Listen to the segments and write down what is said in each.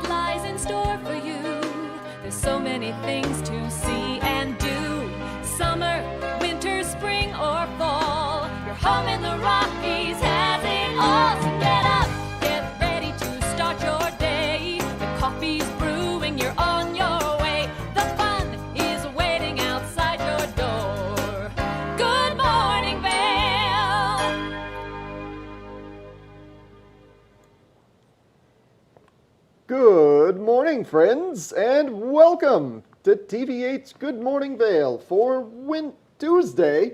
what lies in store for you. There's so many things to see and do. Summer, winter, spring, or fall. Your home in the Rockies has it all. So get up, get ready to start your day. The coffee's brewing, you're on your way. The fun is waiting outside your door. Good morning, Vail. Good morning, friends, and welcome to TV8's Good Morning Vail for Tuesday,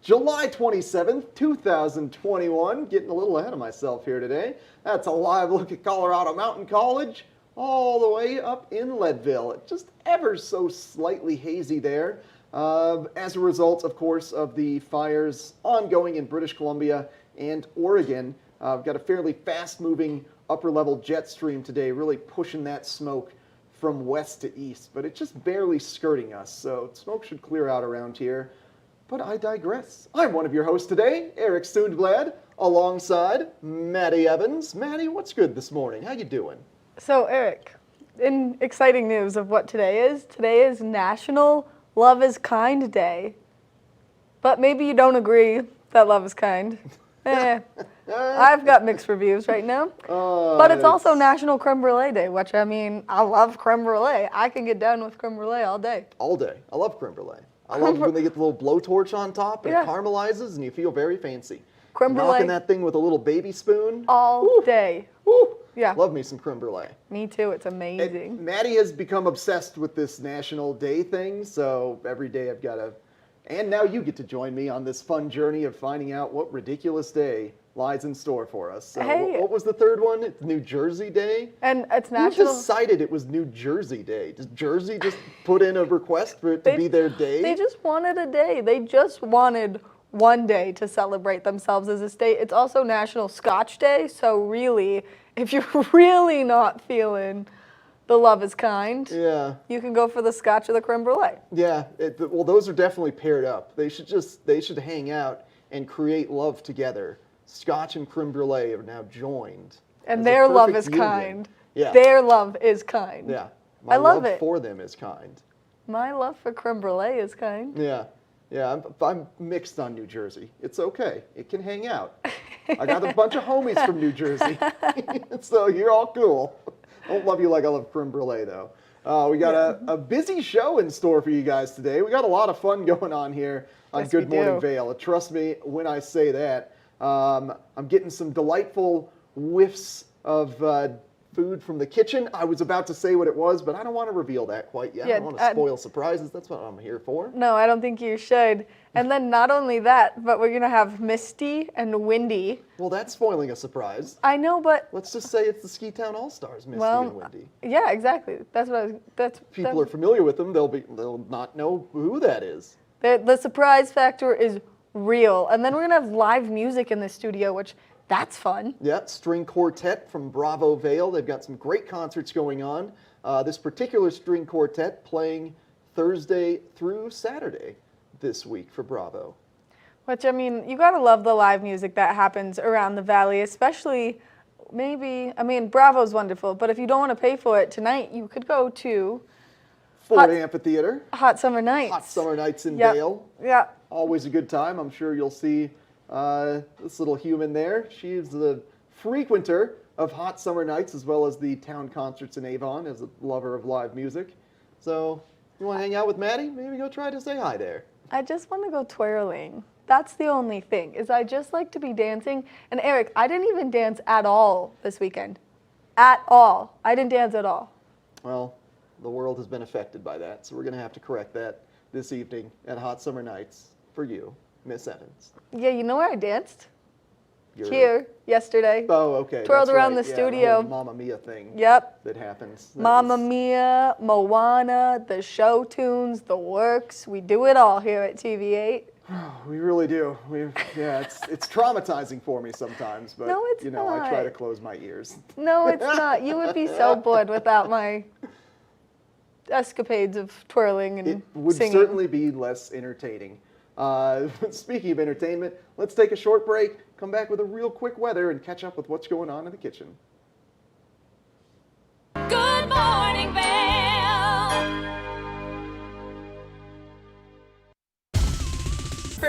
July 27th, 2021. Getting a little ahead of myself here today. That's a live look at Colorado Mountain College, all the way up in Leadville. It's just ever so slightly hazy there, as a result, of course, of the fires ongoing in British Columbia and Oregon. We've got a fairly fast-moving upper-level jet stream today, really pushing that smoke from west to east, but it's just barely skirting us, so smoke should clear out around here. But I digress. I'm one of your hosts today, Eric Sundblad, alongside Maddie Evans. Maddie, what's good this morning? How you doing? So, Eric, in exciting news of what today is National Love is Kind Day. But maybe you don't agree that love is kind. I've got mixed reviews right now. But it's also National Creme Brulee Day, which, I mean, I love creme brulee. I can get down with creme brulee all day. All day. I love creme brulee. I love when they get the little blowtorch on top and Yeah. it caramelizes and you feel very fancy. Creme brulee. Knocking that thing with a little baby spoon. All day. Woo. Yeah. Love me some creme brulee. Me too. It's amazing. And Maddie has become obsessed with this National Day thing, so every day I've got to... And now you get to join me on this fun journey of finding out what ridiculous day lies in store for us. So Hey. what was the third one? It's New Jersey Day? And it's Who National... decided it was New Jersey Day? Did Jersey just put in a request for it to be their day? They just wanted a day. They just wanted one day to celebrate themselves as a state. It's also National Scotch Day, so really, if you're really not feeling the love is kind, Yeah. you can go for the scotch or the creme brulee. Yeah, well, those are definitely paired up. They should hang out and create love together. Scotch and creme brulee are now joined. And as a their love perfect is union. kind. Yeah. Their love is kind. Yeah. I love love it. for them is kind. My love for creme brulee is kind. Yeah. Yeah, I'm mixed on New Jersey. It's okay. It can hang out. I got a bunch of homies from New Jersey. So you're all cool. I don't love you like I love creme brulee, though. We got a busy show in store for you guys today. We got a lot of fun going on here on Yes, Good we Morning do. Vail. Trust me when I say that. I'm getting some delightful whiffs of food from the kitchen. I was about to say what it was, but I don't want to reveal that quite yet. I Yeah, don't want to spoil surprises. That's what I'm here for. No, I don't think you should. And then not only that, but we're going to have Misty and Wendy. Well, that's spoiling a surprise. I know, but... Let's just say it's the Ski Town All-Stars, Misty Well, and Wendy. Yeah, exactly. That's what I was... People are familiar with them. They'll not know who that is. The surprise factor is real. And then we're going to have live music in the studio, which that's fun. Yeah, string quartet from Bravo Vail. They've got some great concerts going on. This particular string quartet playing Thursday through Saturday this week for Bravo. Which, I mean, you got to love the live music that happens around the valley, especially Bravo's wonderful, but if you don't want to pay for it tonight, you could go to Ford Amphitheater. Hot Summer Nights. Hot Summer Nights in Yep. Vail. Yeah. Always a good time. I'm sure you'll see this little human there. She's the frequenter of Hot Summer Nights as well as the town concerts in Avon as a lover of live music. So, you want to hang out with Maddie? Maybe go try to say hi there. I just want to go twirling. That's the only thing, is I just like to be dancing. And Eric, I didn't even dance at all this weekend. At all. I didn't dance at all. Well, the world has been affected by that, so we're going to have to correct that this evening at Hot Summer Nights for you, Miss Evans. Yeah, you know where I danced? You're- Here, yesterday. Oh, okay. Twirled that's around right. the Yeah, studio. whole Mamma Mia thing. Yep. That happens. That Mamma was- Mia, Moana, the show tunes, the works. We do it all here at TV8. We really do. It's traumatizing for me sometimes, but No, it's I not. try to close my ears. No, it's not. You would be so bored without my escapades of twirling and It would singing. certainly be less entertaining. Speaking of entertainment, let's take a short break, come back with a real quick weather, and catch up with what's going on in the kitchen. Good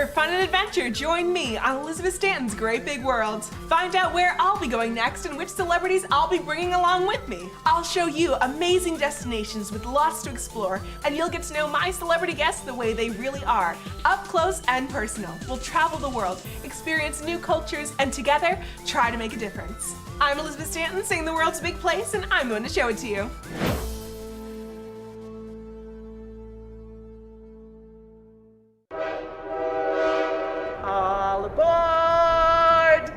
For fun and adventure, join me on Elizabeth Stanton's Great Big World. Find out where I'll be going next and which celebrities I'll be bringing along with me. I'll show you amazing destinations with lots to explore, and you'll get to know my celebrity guests the way they really are, up close and personal. We'll travel the world, experience new cultures, and together, try to make a difference. I'm Elizabeth Stanton, saying the world's a big place, and I'm going to show it to you. All aboard!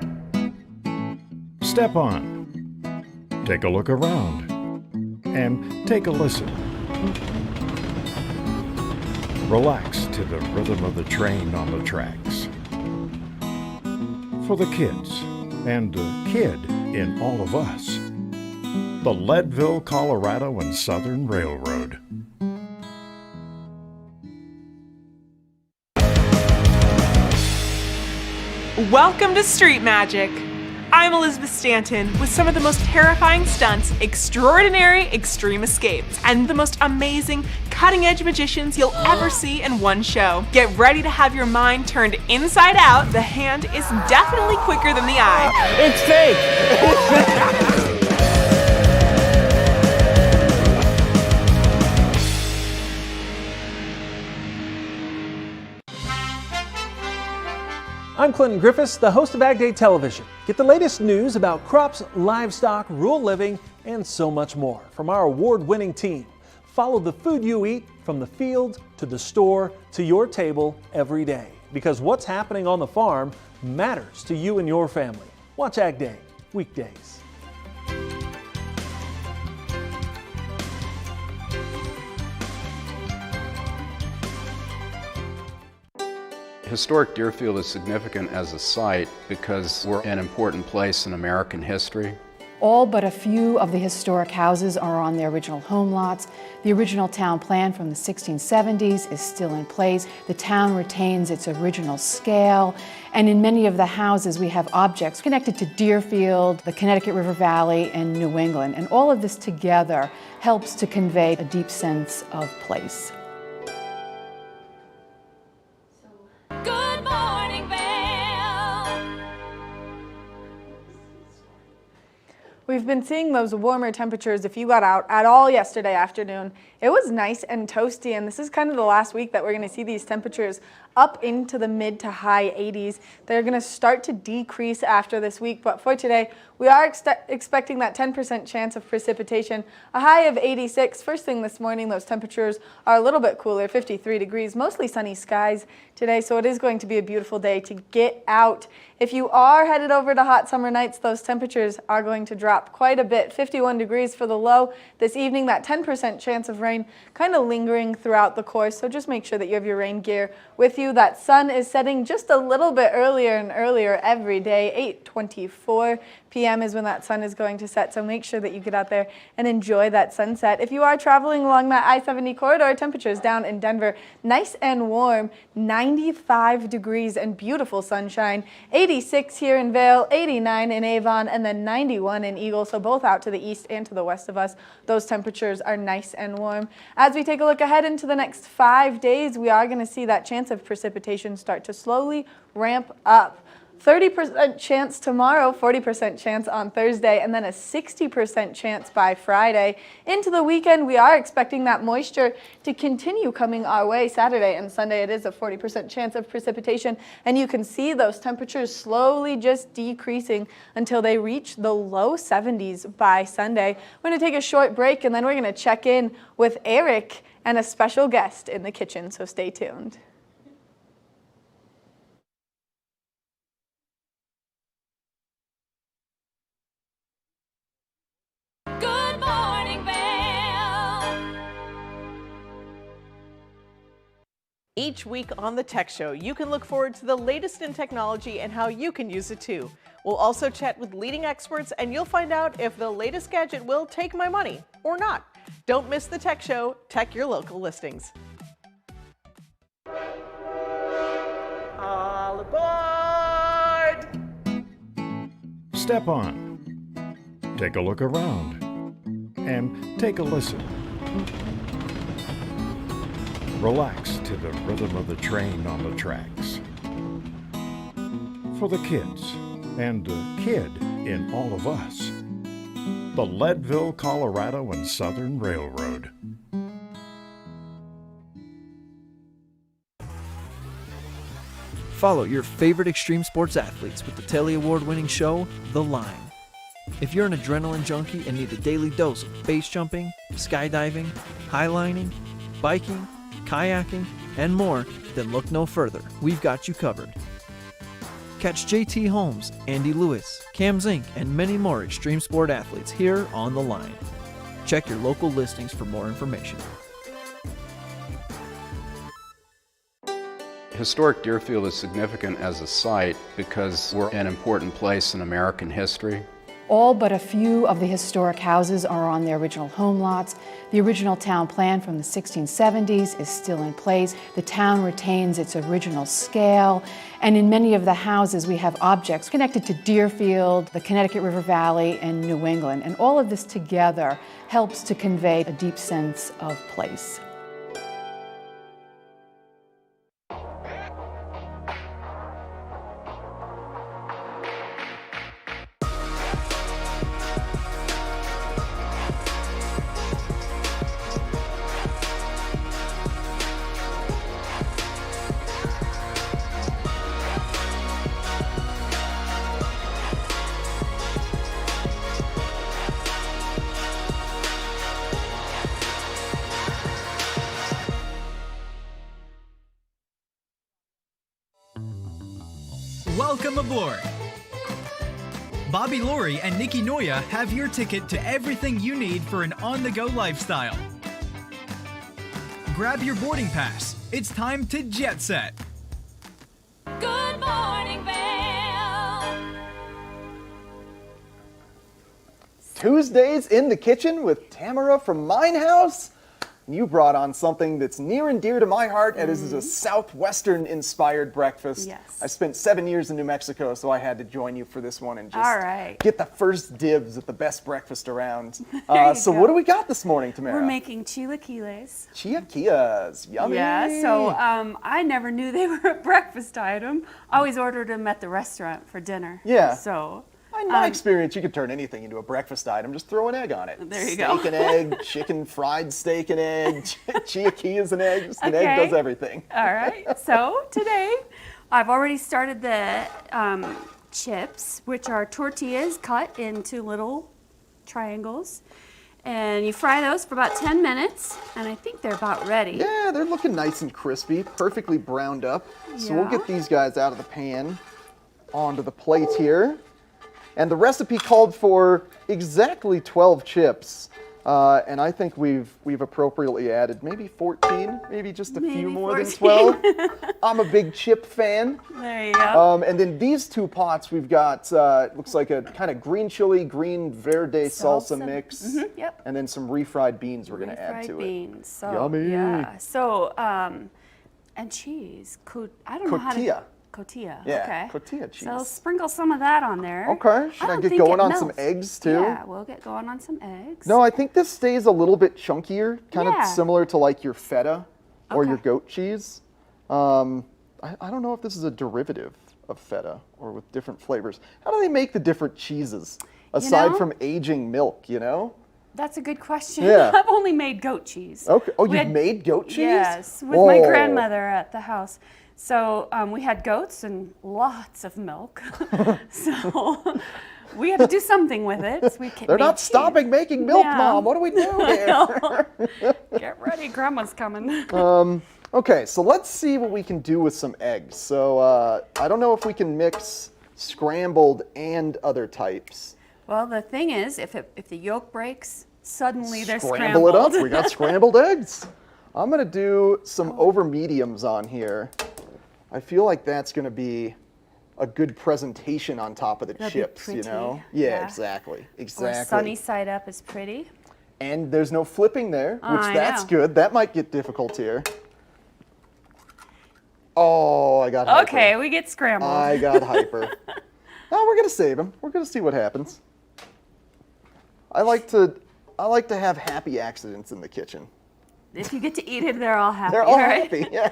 Step on. Take a look around. And take a listen. Relax to the rhythm of the train on the tracks. For the kids, and the kid in all of us, the Leadville, Colorado and Southern Railroad. Welcome to Street Magic. I'm Elizabeth Stanton with some of the most terrifying stunts, extraordinary extreme escapes, and the most amazing cutting-edge magicians you'll ever see in one show. Get ready to have your mind turned inside out. The hand is definitely quicker than the eye. It's fake! I'm Clinton Griffiths, the host of Ag Day Television. Get the latest news about crops, livestock, rural living, and so much more from our award-winning team. Follow the food you eat from the field to the store to your table every day, because what's happening on the farm matters to you and your family. Watch Ag Day, weekdays. Historic Deerfield is significant as a site because we're an important place in American history. All but a few of the historic houses are on their original home lots. The original town plan from the 1670s is still in place. The town retains its original scale, and in many of the houses we have objects connected to Deerfield, the Connecticut River Valley, and New England. And all of this together helps to convey a deep sense of place. Good morning, Vail. We've been seeing those warmer temperatures if you got out at all yesterday afternoon. It was nice and toasty, and this is kind of the last week that we're going to see these temperatures up into the mid to high 80s. They're going to start to decrease after this week, but for today, we are expecting that 10% chance of precipitation, a high of 86. First thing this morning, those temperatures are a little bit cooler, 53 degrees, mostly sunny skies today, so it is going to be a beautiful day to get out. If you are headed over to hot summer nights, those temperatures are going to drop quite a bit, 51 degrees for the low this evening, that 10% chance of rain kind of lingering throughout the course, so just make sure that you have your rain gear with you. That sun is setting just a little bit earlier and earlier every day. 8:24 p.m. is when that sun is going to set, so make sure that you get out there and enjoy that sunset. If you are traveling along that I-70 corridor, temperatures down in Denver, nice and warm, 95 degrees and beautiful sunshine, 86 here in Vail, 89 in Avon, and then 91 in Eagle, so both out to the east and to the west of us. Those temperatures are nice and warm. As we take a look ahead into the next 5 days, we are going to see that chance of precipitation start to slowly ramp up. 30% chance tomorrow, 40% chance on Thursday, and then a 60% chance by Friday. Into the weekend, we are expecting that moisture to continue coming our way. Saturday and Sunday, it is a 40% chance of precipitation, and you can see those temperatures slowly just decreasing until they reach the low 70s by Sunday. We're going to take a short break, and then we're going to check in with Eric and a special guest in the kitchen, so stay tuned. Good morning, Vail. Each week on The Tech Show, you can look forward to the latest in technology and how you can use it too. We'll also chat with leading experts, and you'll find out if the latest gadget will take my money or not. Don't miss The Tech Show. Tech your local listings. All aboard! Step on. Take a look around. And take a listen. Relax to the rhythm of the train on the tracks. For the kids and the kid in all of us. The Leadville, Colorado and Southern Railroad. Follow your favorite extreme sports athletes with the Telly Award-winning show, The Line. If you're an adrenaline junkie and need a daily dose of base jumping, skydiving, highlining, biking, kayaking, and more, then look no further. We've got you covered. Catch JT Holmes, Andy Lewis, Cam Zink, and many more extreme sport athletes here on The Line. Check your local listings for more information. Historic Deerfield is significant as a site because we're an important place in American history. All but a few of the historic houses are on their original home lots. The original town plan from the 1670s is still in place. The town retains its original scale, and in many of the houses we have objects connected to Deerfield, the Connecticut River Valley, and New England. And all of this together helps to convey a deep sense of place. Welcome aboard! Bobby Laurie and Nikki Noya have your ticket to everything you need for an on-the-go lifestyle. Grab your boarding pass. It's time to jet set. Good morning, Vail. Tuesdays in the kitchen with Tamara from Mine House. You brought on something that's near and dear to my heart, and this is a Southwestern-inspired breakfast. Yes. I spent 7 years in New Mexico, so I had to join you for this one and just All right. get the first dibs at the best breakfast around. There you So go. what do we got this morning, Tamara? We're making chilaquiles. Chilaquiles, yummy. Yeah, so I never knew they were a breakfast item. I always ordered them at the restaurant for dinner. Yeah. So. In my experience, you could turn anything into a breakfast item. Just throw an egg on it. There you go. Steak and egg, chicken fried steak and egg, chilaquiles and egg. Just an egg does everything. All right. So today, I've already started the chips, which are tortillas cut into little triangles. And you fry those for about 10 minutes, and I think they're about ready. Yeah, they're looking nice and crispy, perfectly browned up. So we'll get these guys out of the pan onto the plate here. And the recipe called for exactly 12 chips. And I think we've appropriately added maybe 14, maybe just a few more 14. Than 12. I'm a big chip fan. There you go. And then these two pots, we've got, looks like a kind of green chili, green verde salsa mix. Mm-hmm, yep. And then some refried beans we're going to add to beans. it. So, yummy. Yeah. So, and cheese. I don't know how to... Cotija. Yeah, okay. cotija cheese. So sprinkle some of that on there. Okay. Should I get going on some eggs too? Yeah, we'll get going on some eggs. No, I think this stays a little bit chunkier, kind of similar to like your feta or your goat cheese. I don't know if this is a derivative of feta or with different flavors. How do they make the different cheeses aside from aging milk, you know? That's a good question. Yeah. I've only made goat cheese. Okay. Oh, you've made goat cheese? Yes, with my grandmother at the house. So we had goats and lots of milk. So we had to do something with it. So They're not stopping making milk, Mom. What do we do here? Get ready, Grandma's coming. Okay, so let's see what we can do with some eggs. So I don't know if we can mix scrambled and other types. Well, the thing is, if the yolk breaks, suddenly they're scrambled. Scramble it up. We got scrambled eggs. I'm going to do some over mediums on here. I feel like that's going to be a good presentation on top of the chips, you know? Yeah, exactly. Or sunny side up is pretty. And there's no flipping there, which that's good. That might get difficult here. Oh, I got hyper. Okay, we get scrambled. I got hyper. No, we're going to save him. We're going to see what happens. I like to have happy accidents in the kitchen. If you get to eat it, they're all happy. They're all right? happy, yeah.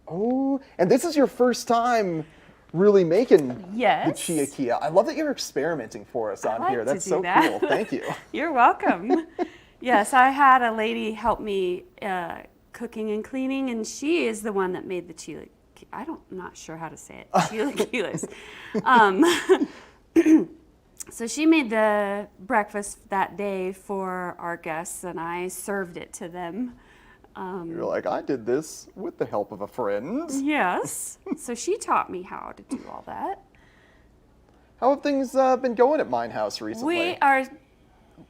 Oh, and this is your first time really making the Yes. chiaquilla. I love that you're experimenting for us on like here. to That's do so that. cool. Thank you. You're welcome. Yes, I had a lady help me cooking and cleaning, and she is the one that made the chilaquiles. I'm not sure how to say it. Chilaquiles. So she made the breakfast that day for our guests, and I served it to them. You're like, I did this with the help of a friend. Yes. So she taught me how to do all that. How have things been going at Mine House recently? We are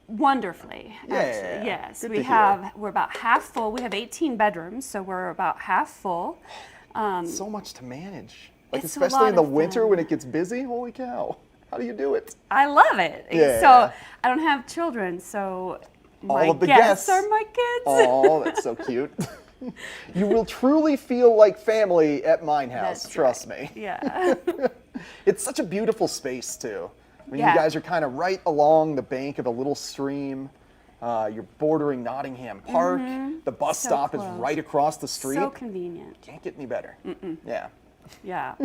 wonderfully, Yeah, actually. Yes. good We to have, we're about half full. We have 18 bedrooms, so we're about half full. So much to manage. Like, It's a especially lot in the of winter fun. when it gets busy. Holy cow. How do you do it? I love it. Yeah. So I don't have children, so my All of the guests guests are my kids. Oh, that's so cute. You will truly feel like family at Mine House, That's trust right. me. Yeah. It's such a beautiful space, too. I mean, Yeah. you guys are kind of right along the bank of a little stream. You're bordering Nottingham Park. The bus So stop close. is right across the street. So convenient. Can't get any better. Yeah. Yeah.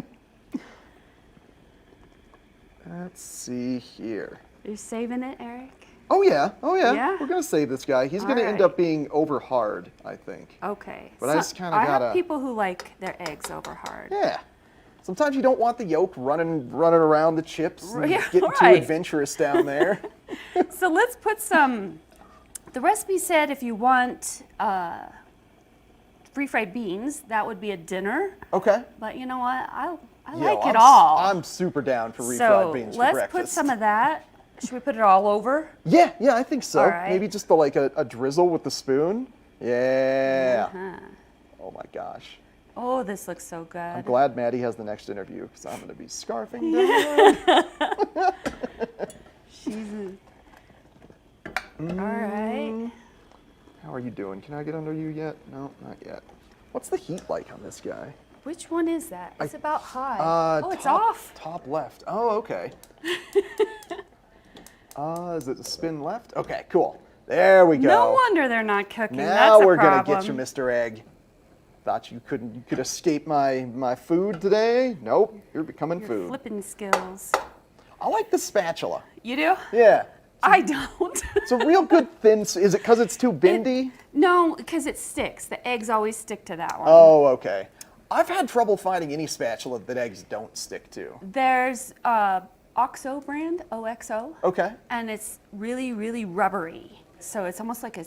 Let's see here. Are you saving it, Eric? Oh yeah, Yeah? We're gonna save this guy. He's All gonna end right. up being over hard, I think. Okay. But I just kinda I gotta- have people who like their eggs over hard. Yeah. Sometimes you don't want the yolk running around the chips and Yeah, getting too right. adventurous down there. So let's put some, the recipe said if you want refried beans, that would be a dinner. Okay. But you know what? I Yo, like it all. I'm super down for refried So beans for let's breakfast. put some of that. Should we put it all over? Yeah, I think so. All right. Maybe just a drizzle with the spoon. Yeah. Uh-huh. Oh my gosh. Oh, this looks so good. I'm glad Maddie has the next interview because I'm gonna be scarfing down. She's all right. How are you doing? Can I get under you yet? No, not yet. What's the heat like on this guy? Which one is that? It's about high. Oh, it's off. Top left. Oh, okay. Is it a spin left? Okay, cool. There we go. No wonder they're not cooking. Now That's a we're problem. gonna get you, Mr. Egg. Thought you could escape my food today? Nope, you're becoming Your food. flipping skills. I like the spatula. You do? Yeah. I don't. It's a real good thin. Is it because it's too bendy? No, because it sticks. The eggs always stick to that one. Oh, okay. I've had trouble finding any spatula that eggs don't stick to. There's OXO brand, OXO. Okay. And it's really, really rubbery. So it's almost like a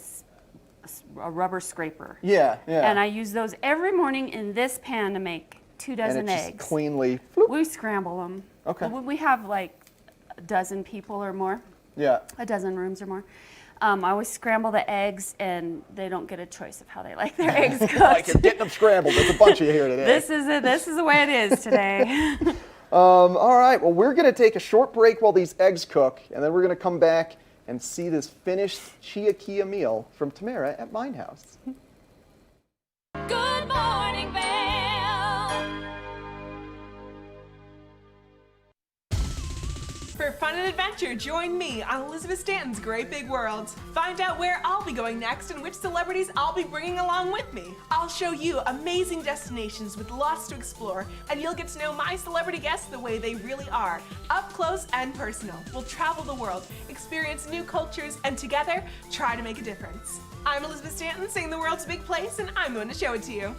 rubber scraper. Yeah, yeah. And I use those every morning in this pan to make 2 dozen and it's eggs. just cleanly. Floop. We scramble them. Okay. We have like a dozen people or more. Yeah. A dozen rooms or more. I always scramble the eggs, and they don't get a choice of how they like their eggs cooked. Like you're getting them scrambled. There's a bunch of you here today. This is the way it is today. All right. Well, we're gonna take a short break while these eggs cook, and then we're gonna come back and see this finished chiaquilla meal from Tamara at Mine House. Good morning, Vail. For fun and adventure, join me on Elizabeth Stanton's Great Big World. Find out where I'll be going next and which celebrities I'll be bringing along with me. I'll show you amazing destinations with lots to explore, and you'll get to know my celebrity guests the way they really are, up close and personal. We'll travel the world, experience new cultures, and together, try to make a difference. I'm Elizabeth Stanton, saying the world's a big place, and I'm going to show it to you.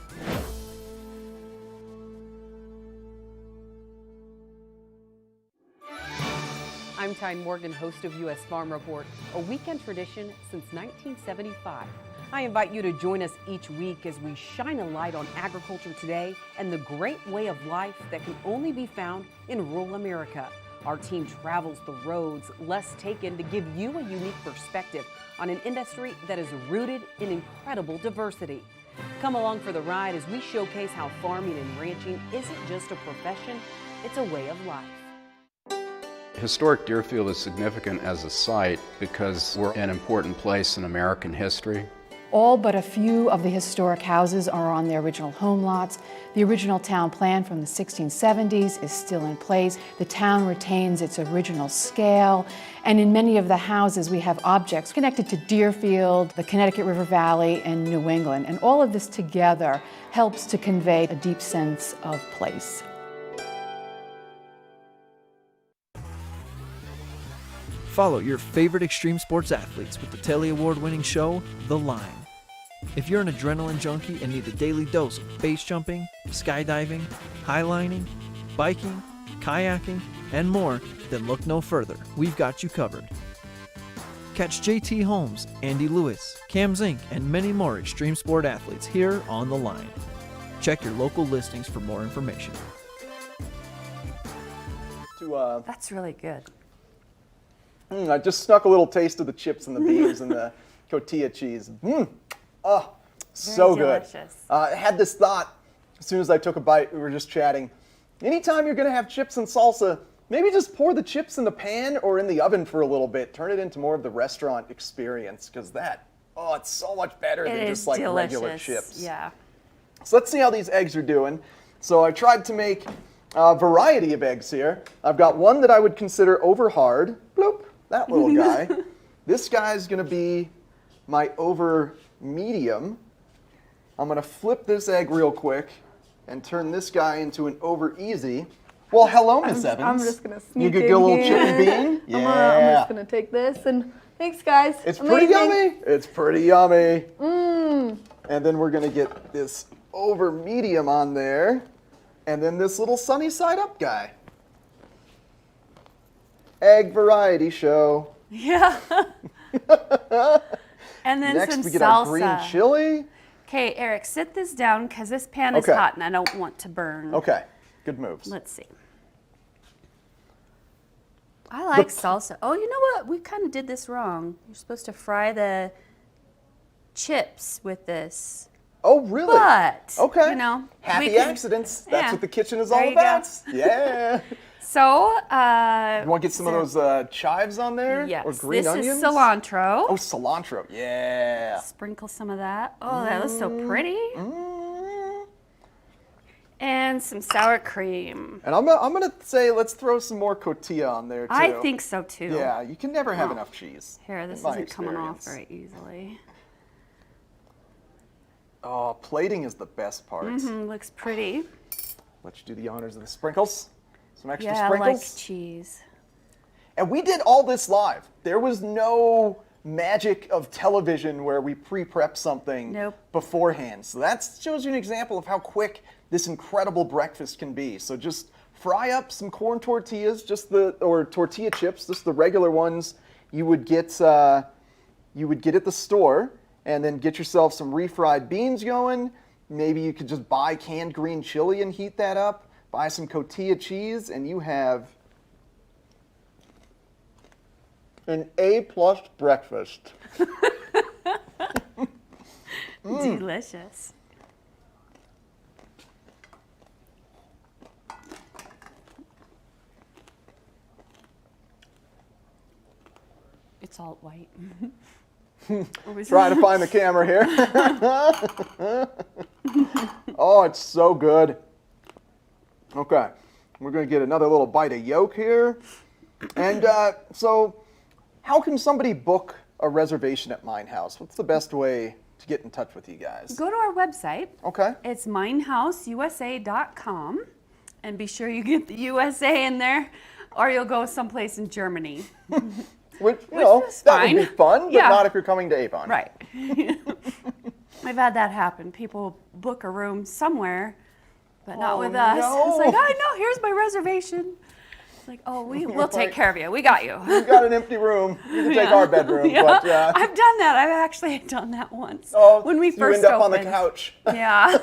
I'm Tyne Morgan, host of U.S. Farm Report, a weekend tradition since 1975. I invite you to join us each week as we shine a light on agriculture today and the great way of life that can only be found in rural America. Our team travels the roads less taken to give you a unique perspective on an industry that is rooted in incredible diversity. Come along for the ride as we showcase how farming and ranching isn't just a profession, it's a way of life. Historic Deerfield is significant as a site because we're an important place in American history. All but a few of the historic houses are on their original home lots. The original town plan from the 1670s is still in place. The town retains its original scale, and in many of the houses we have objects connected to Deerfield, the Connecticut River Valley, and New England. And all of this together helps to convey a deep sense of place. Follow your favorite extreme sports athletes with the Telly Award-winning show, The Line. If you're an adrenaline junkie and need a daily dose of base jumping, skydiving, highlining, biking, kayaking, and more, then look no further. We've got you covered. Catch JT Holmes, Andy Lewis, Cam Zink, and many more extreme sport athletes here on The Line. Check your local listings for more information. That's really good. I just snuck a little taste of the chips and the beans and the tortilla cheese. Oh, so Very good. delicious. I had this thought as soon as I took a bite. We were just chatting. Anytime you're going to have chips and salsa, maybe just pour the chips in the pan or in the oven for a little bit. Turn it into more of the restaurant experience, because it's so much better than just like regular chips. Yeah. So let's see how these eggs are doing. So I tried to make a variety of eggs here. I've got one that I would consider over hard. Bloop, that little guy. This guy's going to be my over medium. I'm going to flip this egg real quick and turn this guy into an over easy. Well, hello, Miss Evans. I'm just going to sneak You could in get a little here. chip and bean? Yeah. I'm just going to take this and thanks, guys. It's Amazing. pretty yummy. It's pretty yummy. And then we're going to get this over medium on there. And then this little sunny side up guy. Egg variety show. Yeah. And then Next some we get salsa. our green chili. Okay, Eric, sit this down because this pan is Okay. hot and I don't want to burn. Okay, good moves. Let's see. I like salsa. Oh, you know what? We kind of did this wrong. You're supposed to fry the chips with this. Oh, really? But, okay. you know. Happy we can- accidents. That's yeah. what the kitchen is There all you go. about. Yeah. So, You want to get some of those chives on there? yes, Or green this onions? is cilantro. Oh, cilantro. Yeah. Sprinkle some of that. Oh, that looks so pretty. And some sour cream. And I'm gonna say let's throw some more cotija on there too. I think so too. Yeah, you can never have Oh. enough cheese. Here, this in my isn't coming off experience. very easily. Oh, plating is the best part. Looks pretty. Let you do the honors of the sprinkles. Some extra Yeah, I sprinkles. like cheese. And we did all this live. There was no magic of television where we pre-prep something Nope. beforehand. So that shows you an example of how quick this incredible breakfast can be. So just fry up some corn tortillas, or tortilla chips, just the regular ones you would get at the store, and then get yourself some refried beans going. Maybe you could just buy canned green chili and heat that up. Buy some cotija cheese, and you have an A+ breakfast. Delicious. It's all white. Trying to find the camera here. Oh, it's so good. Okay, we're going to get another little bite of yolk here. And so how can somebody book a reservation at Mine House? What's the best way to get in touch with you guys? Go to our website. Okay. It's minehoususa.com. And be sure you get the USA in there, or you'll go someplace in Germany. Which that fine. would be fun, but Yeah. not if you're coming to Avon. Right. I've had that happen. People book a room somewhere, but not with us. no. It's like, I know, here's my reservation. It's like, oh, we'll take care of you. We got you. We've got an empty room. You can take our bedroom. Yeah. But, I've done that. I've actually done that once. oh, when we you first end up on opened. the couch. Yeah.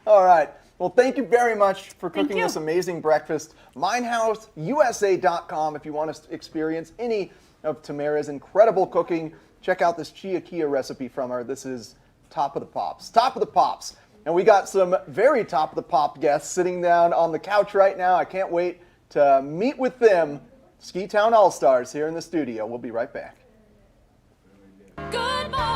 All right. Well, thank you very much for Thank cooking you. this amazing breakfast. MineHouseUSA.com if you want to experience any of Tamara's incredible cooking. Check out this chiaquilla recipe from her. This is top of the pops. Top of the pops. And we got some very top of the pop guests sitting down on the couch right now. I can't wait to meet with them. Ski Town All-Stars here in the studio. We'll be right back. Good morning.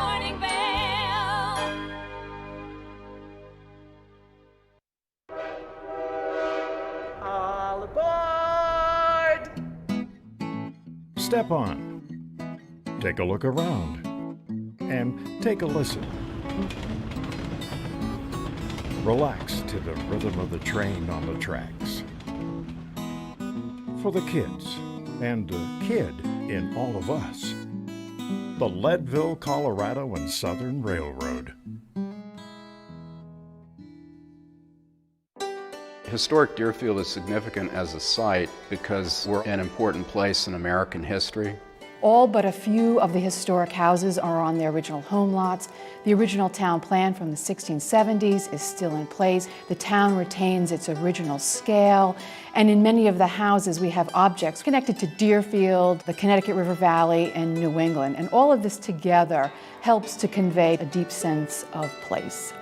step on. Take a look around and take a listen. Relax to the rhythm of the train on the tracks. For the kids and the kid in all of us, the Leadville, Colorado and Southern Railroad. Historic Deerfield is significant as a site because we're an important place in American history. All but a few of the historic houses are on their original home lots. The original town plan from the 1670s is still in place. The town retains its original scale, and in many of the houses we have objects connected to Deerfield, the Connecticut River Valley, and New England. And all of this together helps to convey a deep sense of place.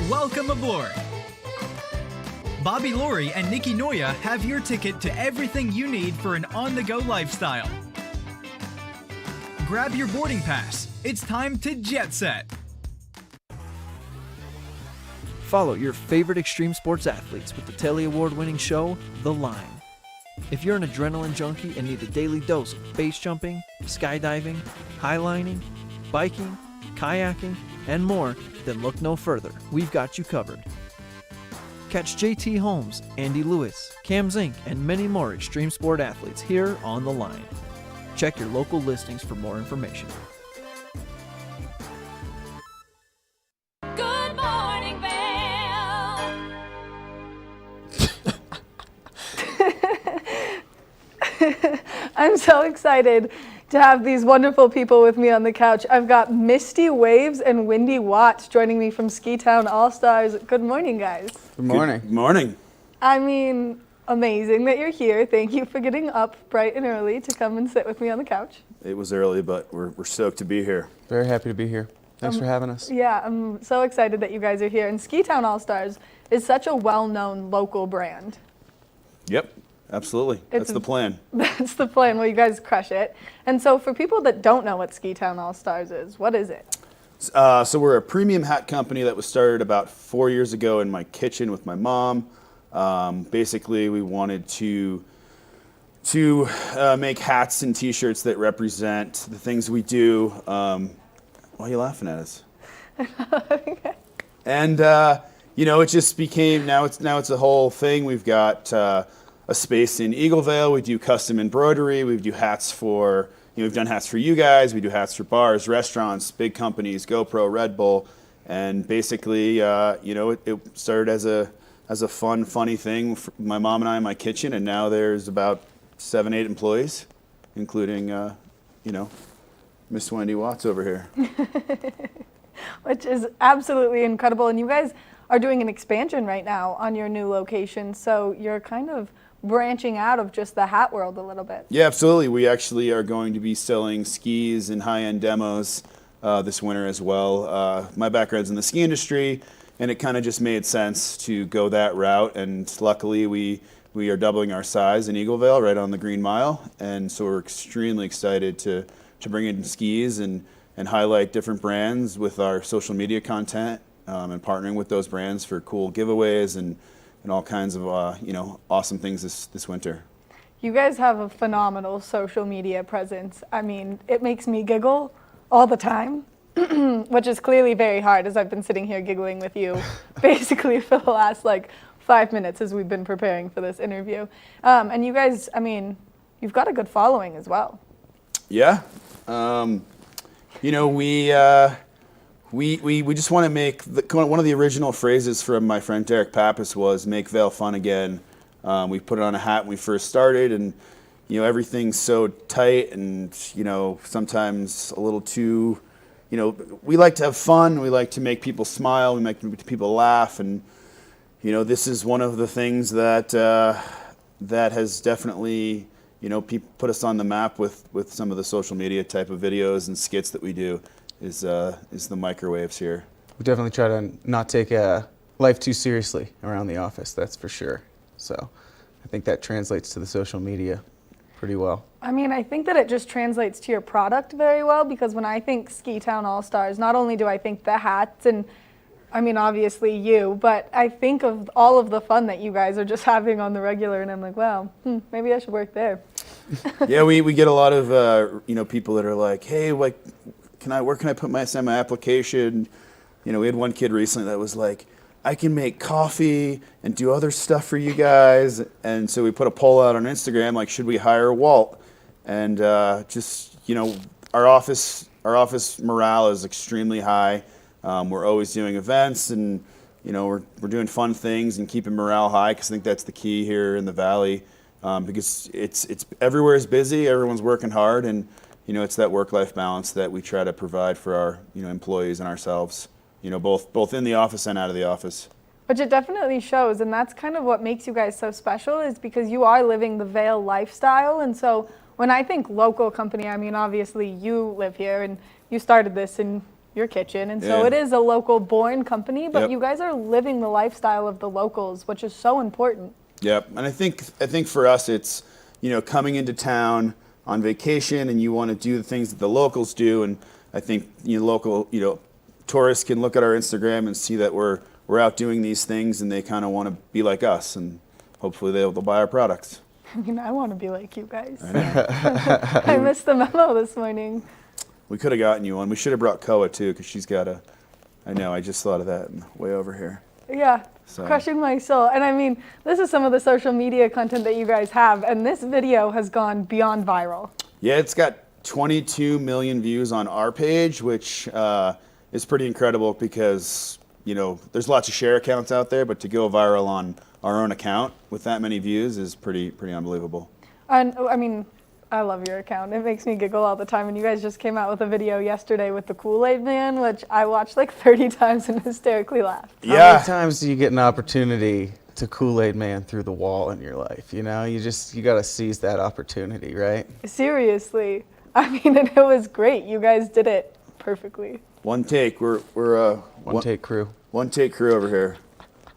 Welcome aboard! Bobby Laurie and Nikki Noya have your ticket to everything you need for an on-the-go lifestyle. Grab your boarding pass. It's time to jet set. Follow your favorite extreme sports athletes with the Telly Award-winning show, The Line. If you're an adrenaline junkie and need a daily dose of base jumping, skydiving, highlining, biking, kayaking, and more, then look no further. We've got you covered. Catch JT Holmes, Andy Lewis, Cam Zink, and many more extreme sport athletes here on The Line. Check your local listings for more information. Good morning, Vail. I'm so excited to have these wonderful people with me on the couch. I've got Misty Waves and Wendy Watts joining me from Ski Town All-Stars. Good morning, guys. Good morning. Good morning. I mean, amazing that you're here. Thank you for getting up bright and early to come and sit with me on the couch. It was early, but we're stoked to be here. Very happy to be here. Thanks for having us. Yeah, I'm so excited that you guys are here. And Ski Town All-Stars is such a well-known local brand. Yep, absolutely. That's the plan. That's the plan. Well, you guys crush it. And so for people that don't know what Ski Town All-Stars is, what is it? So we're a premium hat company that was started about 4 years ago in my kitchen with my mom. Basically, we wanted to make hats and T-shirts that represent the things we do. Why are you laughing at us? And it just became now it's a whole thing. We've got a space in Eaglevale. We do custom embroidery. We do hats for we've done hats for you guys. We do hats for bars, restaurants, big companies, GoPro, Red Bull, and basically it started as a fun, funny thing for my mom and I in my kitchen, and now there's about 7-8 employees, including Miss Wendy Watts over here. Which is absolutely incredible. And you guys are doing an expansion right now on your new location, so you're kind of branching out of just the hat world a little bit. Yeah, absolutely. We actually are going to be selling skis and high-end demos this winter as well. My background's in the ski industry, and it kind of just made sense to go that route. And luckily, we are doubling our size in Eaglevale, right on the Green Mile, and so we're extremely excited to bring in skis and highlight different brands with our social media content and partnering with those brands for cool giveaways and all kinds of awesome things this winter. You guys have a phenomenal social media presence. I mean, it makes me giggle all the time, which is clearly very hard as I've been sitting here giggling with you basically for the last 5 minutes as we've been preparing for this interview. And you guys, I mean, you've got a good following as well. Yeah. We just want to make one of the original phrases from my friend Derek Pappas was "Make Vail fun again." We put it on a hat when we first started, and everything's so tight, and sometimes a little too. We like to have fun. We like to make people smile. We make people laugh, and this is one of the things that that has definitely, put us on the map with some of the social media type of videos and skits that we do is the microwaves here. We definitely try to not take life too seriously around the office, that's for sure. So I think that translates to the social media pretty well. I mean, I think that it just translates to your product very well, because when I think Ski Town All-Stars, not only do I think the hats and, I mean, obviously you, but I think of all of the fun that you guys are just having on the regular, and I'm like, wow, maybe I should work there. Yeah, we get a lot of, people that are like, hey, where can I send my application? We had one kid recently that was like, I can make coffee and do other stuff for you guys. And so we put a poll out on Instagram, like, should we hire Walt? And our office morale is extremely high. We're always doing events, and we're doing fun things and keeping morale high, because I think that's the key here in the Valley, because it's everywhere is busy, everyone's working hard, and it's that work-life balance that we try to provide for our employees and ourselves. Both in the office and out of the office. Which it definitely shows, and that's kind of what makes you guys so special, is because you are living the Vail lifestyle. And so when I think local company, I mean, obviously you live here and you started this in your kitchen, and so it is a local born company, but you guys are living the lifestyle of the locals, which is so important. Yep, and I think for us it's, coming into town on vacation, and you want to do the things that the locals do, and I think local tourists can look at our Instagram and see that we're out doing these things, and they kind of want to be like us, and hopefully they'll buy our products. I mean, I want to be like you guys. I know. I missed the memo this morning. We could have gotten you one. We should have brought Koa too, because she's got I know, I just thought of that way over here. Yeah, crushing my soul. And I mean, this is some of the social media content that you guys have, and this video has gone beyond viral. Yeah, it's got 22 million views on our page, which is pretty incredible, because there's lots of share accounts out there, but to go viral on our own account with that many views is pretty unbelievable. And I mean, I love your account. It makes me giggle all the time. And you guys just came out with a video yesterday with the Kool-Aid Man, which I watched like 30 times and hysterically laughed. Yeah. How many times do you get an opportunity to Kool-Aid Man through the wall in your life? You got to seize that opportunity, right? Seriously. I mean, and it was great. You guys did it perfectly. One take. We're one take crew. One take crew over here.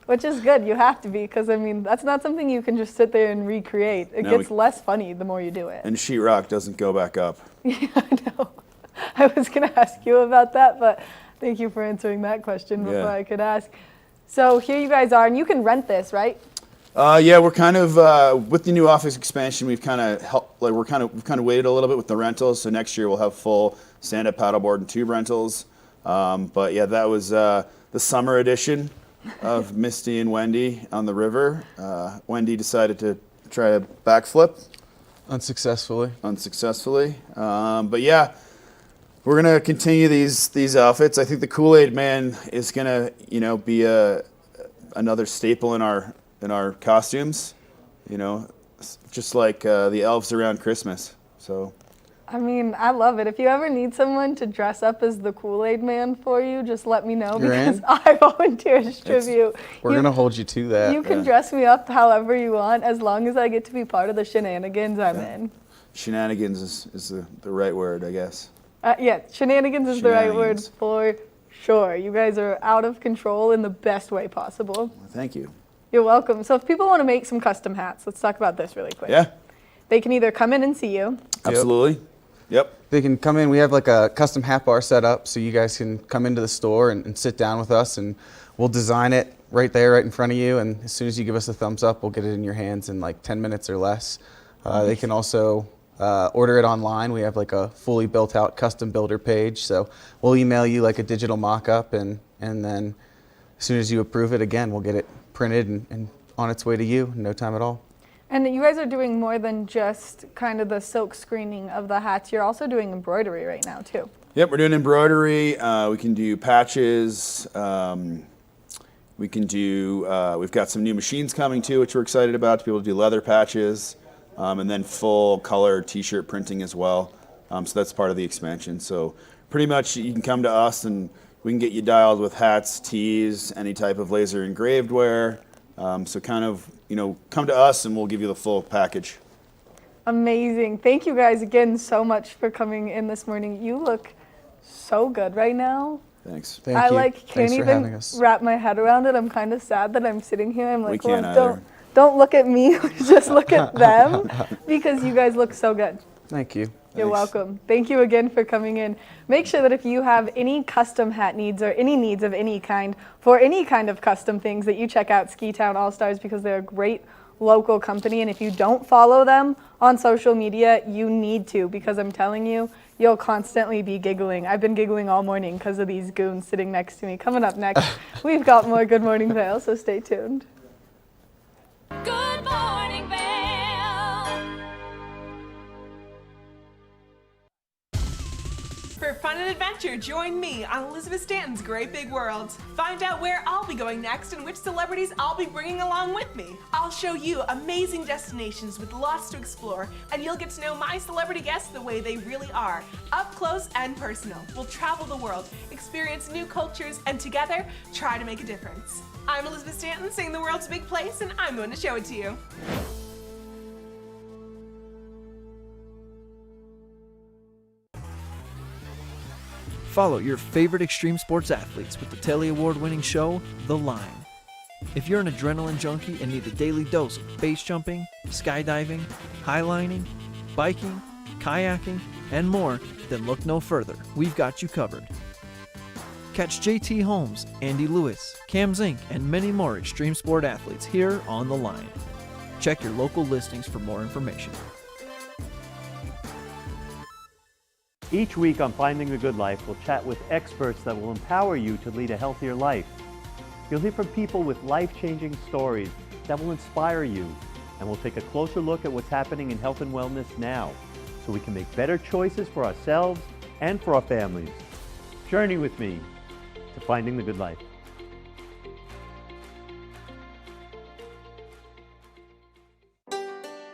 Which is good. You have to be, because I mean, that's not something you can just sit there and recreate. It gets less funny the more you do it. And sheetrock doesn't go back up. Yeah, I know. I was going to ask you about that, but thank you for answering that question before I could ask. So here you guys are, and you can rent this, right? Yeah, we're kind of with the new office expansion. We've kind of we've kind of waited a little bit with the rentals. So next year we'll have full stand-up paddleboard and tube rentals. But yeah, that was the summer edition of Misty and Wendy on the river. Wendy decided to try a backflip. Unsuccessfully. But yeah, we're gonna continue these outfits. I think the Kool-Aid Man is gonna be another staple in our costumes. Just like the elves around Christmas. So. I mean, I love it. If you ever need someone to dress up as the Kool-Aid Man for you, just let me know, because I volunteer as tribute. We're going to hold you to that. You can dress me up however you want, as long as I get to be part of the shenanigans. I'm in. Shenanigans is the right word, I guess. Yeah, shenanigans is the right word for sure. You guys are out of control in the best way possible. Well, thank you. You're welcome. So if people want to make some custom hats, let's talk about this really quick. Yeah. They can either come in and see you. Absolutely. Yep. They can come in. We have like a custom hat bar set up, so you guys can come into the store and sit down with us, and we'll design it right there, right in front of you. And as soon as you give us a thumbs up, we'll get it in your hands in like 10 minutes or less. They can also order it online. We have like a fully built out custom builder page. So we'll email you like a digital mock-up, and then as soon as you approve it, again, we'll get it printed and on its way to you in no time at all. And you guys are doing more than just kind of the silk screening of the hats. You're also doing embroidery right now, too. Yep, we're doing embroidery. We can do patches. We can do, we've got some new machines coming, too, which we're excited about, to be able to do leather patches, and then full color t-shirt printing as well. So that's part of the expansion. So pretty much you can come to us, and we can get you dialed with hats, tees, any type of laser engraved wear. So kind of, come to us and we'll give you the full package. Amazing. Thank you guys again so much for coming in this morning. You look so good right now. Thanks. I can't even wrap my head around it. I'm kind of sad that I'm sitting here. I'm like, don't look at me, just look at them, because you guys look so good. Thank you. You're welcome. Thank you again for coming in. Make sure that if you have any custom hat needs or any needs of any kind for any kind of custom things, that you check out Ski Town All Stars, because they're a great local company. And if you don't follow them on social media, you need to, because I'm telling you, you'll constantly be giggling. I've been giggling all morning because of these goons sitting next to me. Coming up next, we've got more Good Morning Vail, so stay tuned. Good morning, Vail. For fun and adventure, join me on Elizabeth Stanton's Great Big World. Find out where I'll be going next and which celebrities I'll be bringing along with me. I'll show you amazing destinations with lots to explore, and you'll get to know my celebrity guests the way they really are, up close and personal. We'll travel the world, experience new cultures, and together, try to make a difference. I'm Elizabeth Stanton, saying the world's a big place, and I'm going to show it to you. Follow your favorite extreme sports athletes with the Telly Award-winning show, The Line. If you're an adrenaline junkie and need a daily dose of base jumping, skydiving, highlining, biking, kayaking, and more, then look no further. We've got you covered. Catch JT Holmes, Andy Lewis, Cam Zink, and many more extreme sport athletes here on The Line. Check your local listings for more information. Each week on Finding the Good Life, we'll chat with experts that will empower you to lead a healthier life. You'll hear from people with life-changing stories that will inspire you, and we'll take a closer look at what's happening in health and wellness now, so we can make better choices for ourselves and for our families. Journey with me to Finding the Good Life.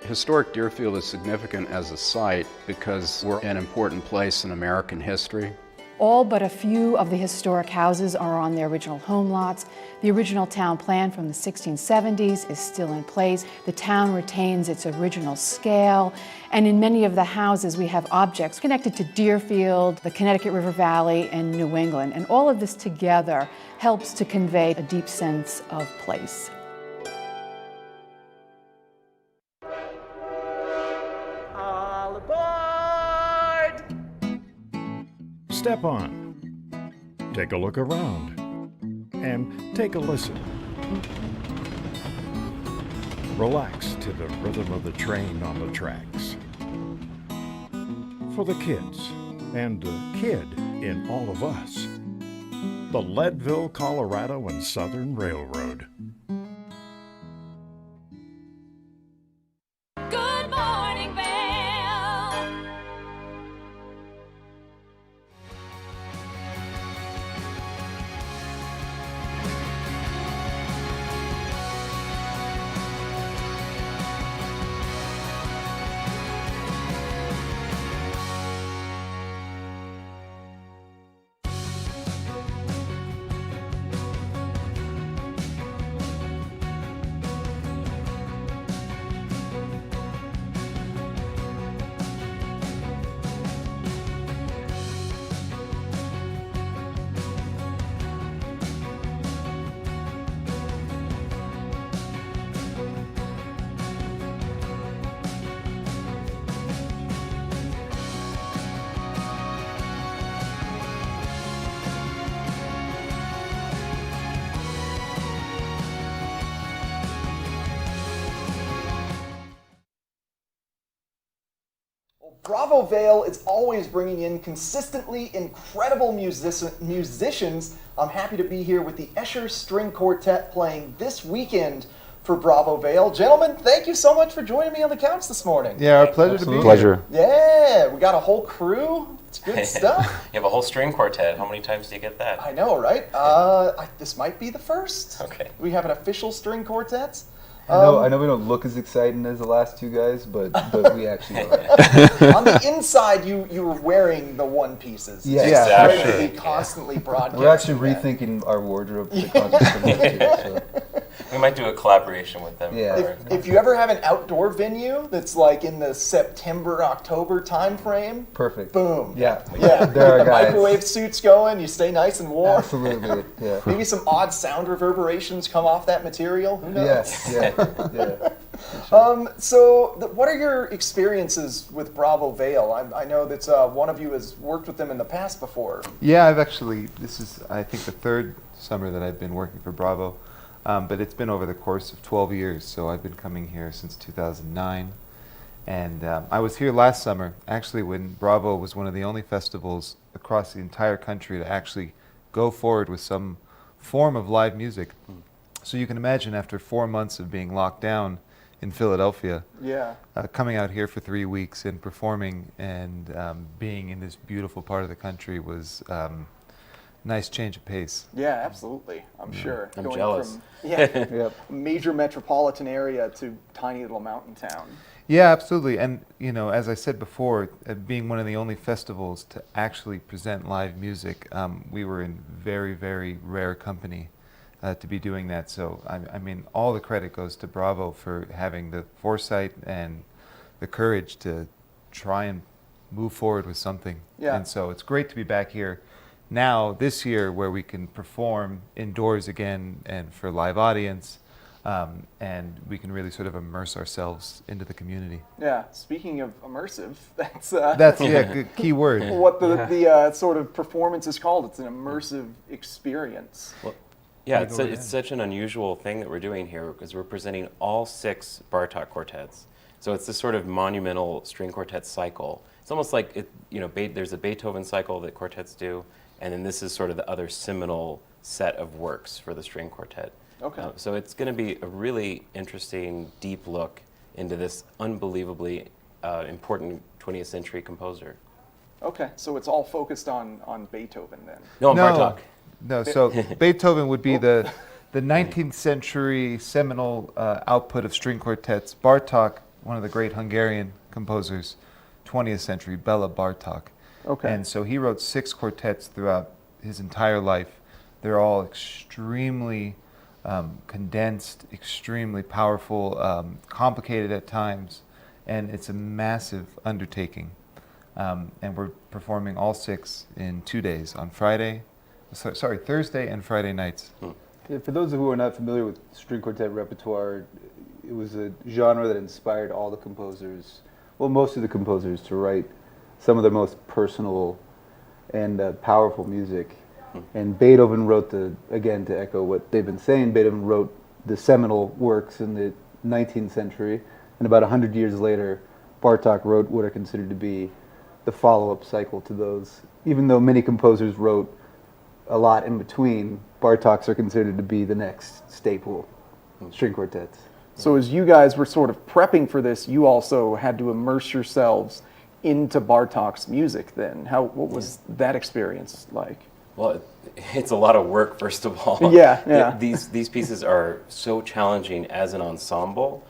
Historic Deerfield is significant as a site because we're an important place in American history. All but a few of the historic houses are on their original home lots. The original town plan from the 1670s is still in place. The town retains its original scale, and in many of the houses we have objects connected to Deerfield, the Connecticut River Valley, and New England. And all of this together helps to convey a deep sense of place. All aboard! Step on, take a look around, and take a listen. Relax to the rhythm of the train on the tracks. For the kids, and the kid in all of us, the Leadville, Colorado and Southern Railroad. Good morning, Vail. Bravo Vail is always bringing in consistently incredible musicians. I'm happy to be here with the Escher String Quartet playing this weekend for Bravo Vail. Gentlemen, thank you so much for joining me on the couch this morning. Yeah, our pleasure to be here. Pleasure. Yeah, we got a whole crew. It's good stuff. You have a whole string quartet. How many times do you get that? I know, right? This might be the first. Okay. We have an official string quartet. I know we don't look as exciting as the last two guys, but we actually are. On the inside, you were wearing the one pieces. Yeah, exactly. Constantly broadcasting. We're actually rethinking our wardrobe to concentrate on those two, so. We might do a collaboration with them. Yeah. If you ever have an outdoor venue that's like in the September, October time frame, Perfect. boom. Yeah. Yeah. There are the guys. microwave suit's going, you stay nice and warm. Absolutely. Yeah. Maybe some odd sound reverberations come off that material. Who knows? Yes. Yeah. What are your experiences with Bravo Vail? I know that one of you has worked with them in the past before. Yeah, I've actually, this is, I think, the third summer that I've been working for Bravo, but it's been over the course of 12 years, so I've been coming here since 2009. And I was here last summer, actually, when Bravo was one of the only festivals across the entire country to actually go forward with some form of live music. So you can imagine, after 4 months of being locked down in Philadelphia, coming out here for 3 weeks and performing and being in this beautiful part of the country was nice change of pace. Yeah, absolutely. I'm sure. I'm Going jealous. From, major metropolitan area to tiny little mountain town. Yeah, absolutely. And, you know, as I said before, being one of the only festivals to actually present live music, we were in very, very rare company to be doing that. So, I mean, all the credit goes to Bravo for having the foresight and the courage to try and move forward with something. Yeah. And so it's great to be back here now this year, where we can perform indoors again and for live audience, and we can really sort of immerse ourselves into the community. Yeah. Speaking of immersive, that's good key word. What the sort of performance is called. It's an immersive experience. Well, yeah, it's such an unusual thing that we're doing here because we're presenting all 6 Bartók quartets. So it's this sort of monumental string quartet cycle. It's almost like there's a Beethoven cycle that quartets do, and then this is sort of the other seminal set of works for the string quartet. Okay. So it's going to be a really interesting, deep look into this unbelievably important 20th century composer. Okay, so it's all focused on Beethoven then. No, Bartók. No, so Beethoven would be the 19th century seminal output of string quartets. Bartók, one of the great Hungarian composers, 20th century, Bela Bartók. Okay. And so he wrote 6 quartets throughout his entire life. They're all extremely condensed, extremely powerful, complicated at times, and it's a massive undertaking. And we're performing all 6 in 2 days, on Thursday and Friday nights. Yeah, for those who are not familiar with string quartet repertoire, it was a genre that inspired all the composers, well, most of the composers, to write some of their most personal and powerful music. And Beethoven wrote again, to echo what they've been saying, Beethoven wrote the seminal works in the 19th century, and about 100 years later, Bartók wrote what are considered to be the follow-up cycle to those. Even though many composers wrote a lot in between, Bartók's are considered to be the next staple string quartets. So as you guys were sort of prepping for this, you also had to immerse yourselves into Bartók's music then. What was that experience like? Well, it's a lot of work, first of all. Yeah. These pieces are so challenging as an ensemble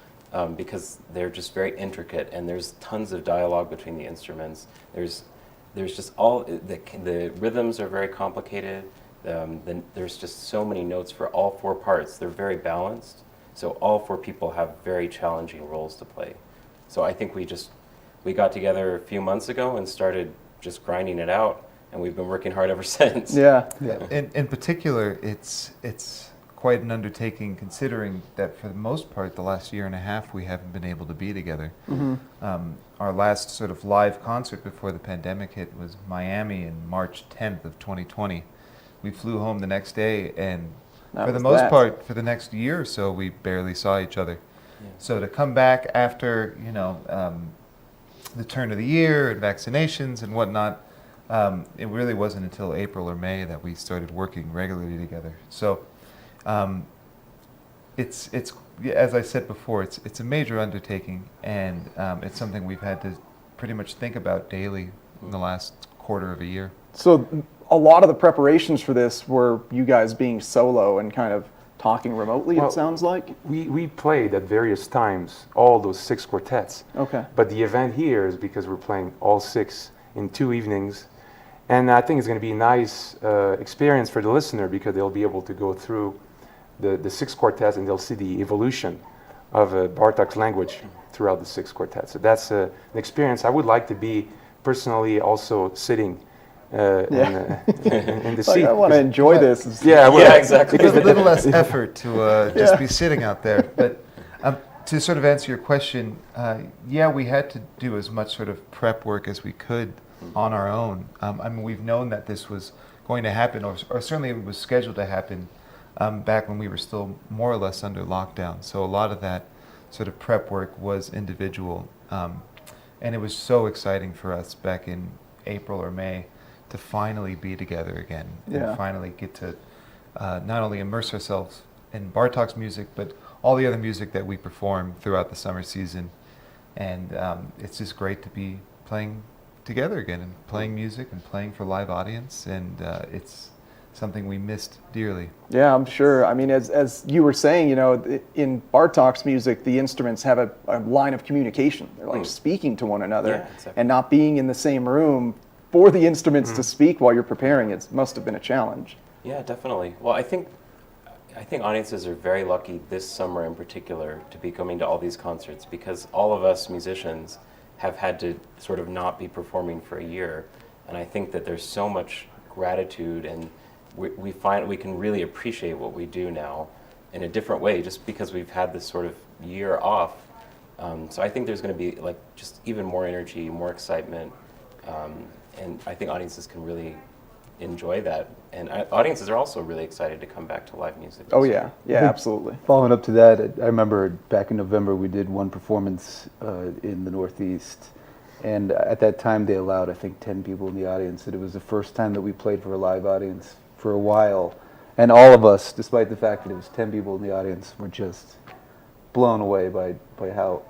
because they're just very intricate, and there's tons of dialogue between the instruments. There's just the rhythms are very complicated. There's just so many notes for all 4 parts. They're very balanced, so all 4 people have very challenging roles to play. So I think we got together a few months ago and started just grinding it out, and we've been working hard ever since. Yeah. In particular, it's quite an undertaking, considering that for the most part, the last year and a half, we haven't been able to be together. Mm-hmm. Our last sort of live concert before the pandemic hit was Miami in March 10th of 2020. We flew home the next day, and for the most part, for the next year or so, we barely saw each other. Yeah. So to come back after, the turn of the year and vaccinations and whatnot, it really wasn't until April or May that we started working regularly together. So it's as I said before, it's a major undertaking, and it's something we've had to pretty much think about daily in the last quarter of a year. So a lot of the preparations for this were you guys being solo and kind of talking remotely, it sounds like? We played at various times all those 6 quartets. Okay. But the event here is because we're playing all 6 in 2 evenings. And I think it's going to be a nice experience for the listener, because they'll be able to go through the six quartets, and they'll see the evolution of Bartok's language throughout the six quartets. So that's an experience I would like to be personally also sitting in the seat. I want to enjoy this. Yeah, exactly. There's a little less effort to just be sitting out there. But to sort of answer your question, we had to do as much sort of prep work as we could on our own. I mean, we've known that this was going to happen, or certainly it was scheduled to happen back when we were still more or less under lockdown. So a lot of that sort of prep work was individual. And it was so exciting for us back in April or May to finally be together again and finally get to not only immerse ourselves in Bartok's music, but all the other music that we perform throughout the summer season. And it's just great to be playing together again and playing music and playing for live audience. And it's something we missed dearly. Yeah, I'm sure. I mean, as you were saying, you know, in Bartok's music, the instruments have a line of communication. They're like speaking to one another, and not being in the same room for the instruments to speak while you're preparing. It must have been a challenge. Yeah, definitely. Well, I think audiences are very lucky this summer in particular to be coming to all these concerts, because all of us musicians have had to sort of not be performing for a year. And I think that there's so much gratitude, and we find we can really appreciate what we do now in a different way just because we've had this sort of year off. So I think there's going to be like just even more energy, more excitement, and I think audiences can really enjoy that. And audiences are also really excited to come back to live music. Oh yeah, absolutely. Following up to that, I remember back in November we did one performance in the Northeast, and at that time they allowed I think 10 people in the audience, and it was the first time that we played for a live audience for a while, and all of us, despite the fact that it was 10 people in the audience, were just blown away by how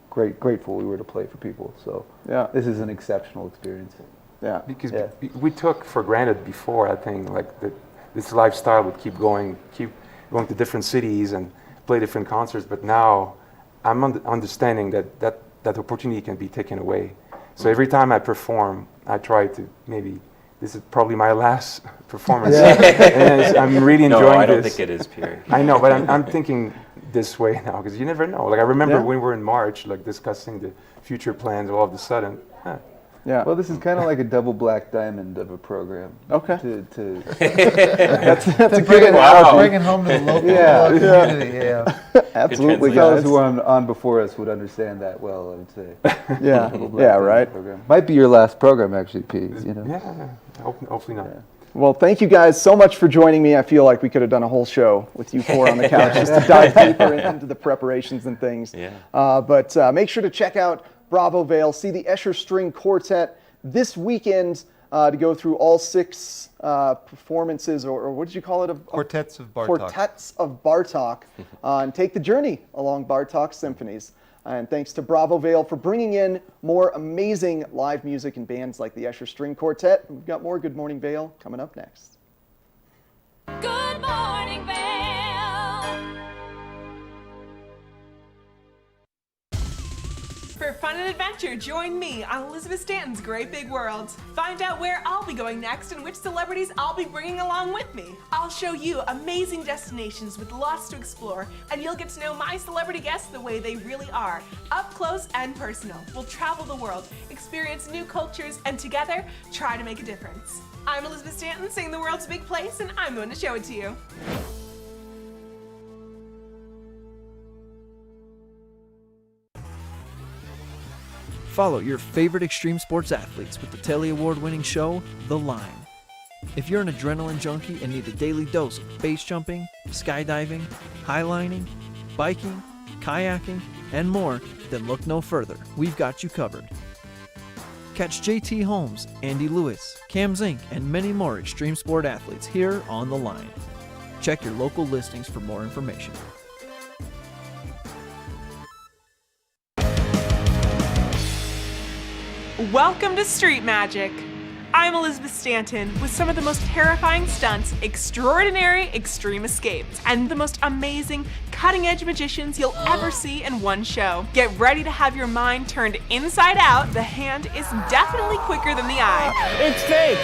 grateful we were to play for people. So this is an exceptional experience. Yeah, because we took for granted before, I think, like that this lifestyle would keep going to different cities and play different concerts. But now, I'm understanding that opportunity can be taken away. So every time I perform, I try to this is probably my last performance. And I'm really enjoying this. No, I don't think it is, Pierre. I know, but I'm thinking this way now, because you never know. Like I remember when we were in March, like discussing the future plans, all of a sudden. Yeah. Well, this is kind of like a double black diamond of a program. Okay. That's a good analogy. Bring it home to the local community. Yeah. Absolutely. Fellas who were on before us would understand that well, I would say. Yeah, right. Program. Might be your last program, actually, Pete. You know. Yeah. Hopefully not. Yeah. Well, thank you guys so much for joining me. I feel like we could have done a whole show with you four on the couch just to dive deeper into the preparations and things. Yeah. But make sure to check out Bravo Vail, see the Escher String Quartet this weekend to go through all 6 performances, or what did you call it? Quartets of Bartok. Quartets of Bartok, and take the journey along Bartok's symphonies. And thanks to Bravo Vail for bringing in more amazing live music and bands like the Escher String Quartet. We've got more Good Morning Vail coming up next. Good Morning Vail. For fun and adventure, join me on Elizabeth Stanton's Great Big World. Find out where I'll be going next and which celebrities I'll be bringing along with me. I'll show you amazing destinations with lots to explore, and you'll get to know my celebrity guests the way they really are, up close and personal. We'll travel the world, experience new cultures, and together, try to make a difference. I'm Elizabeth Stanton, saying the world's a big place, and I'm going to show it to you. Follow your favorite extreme sports athletes with the Telly Award-winning show, The Line. If you're an adrenaline junkie and need a daily dose of base jumping, skydiving, highlining, biking, kayaking, and more, then look no further. We've got you covered. Catch JT Holmes, Andy Lewis, Cam Zink, and many more extreme sport athletes here on The Line. Check your local listings for more information. Welcome to Street Magic. I'm Elizabeth Stanton with some of the most terrifying stunts, extraordinary extreme escapes, and the most amazing cutting-edge magicians you'll ever see in one show. Get ready to have your mind turned inside out. The hand is definitely quicker than the eye. It's fake!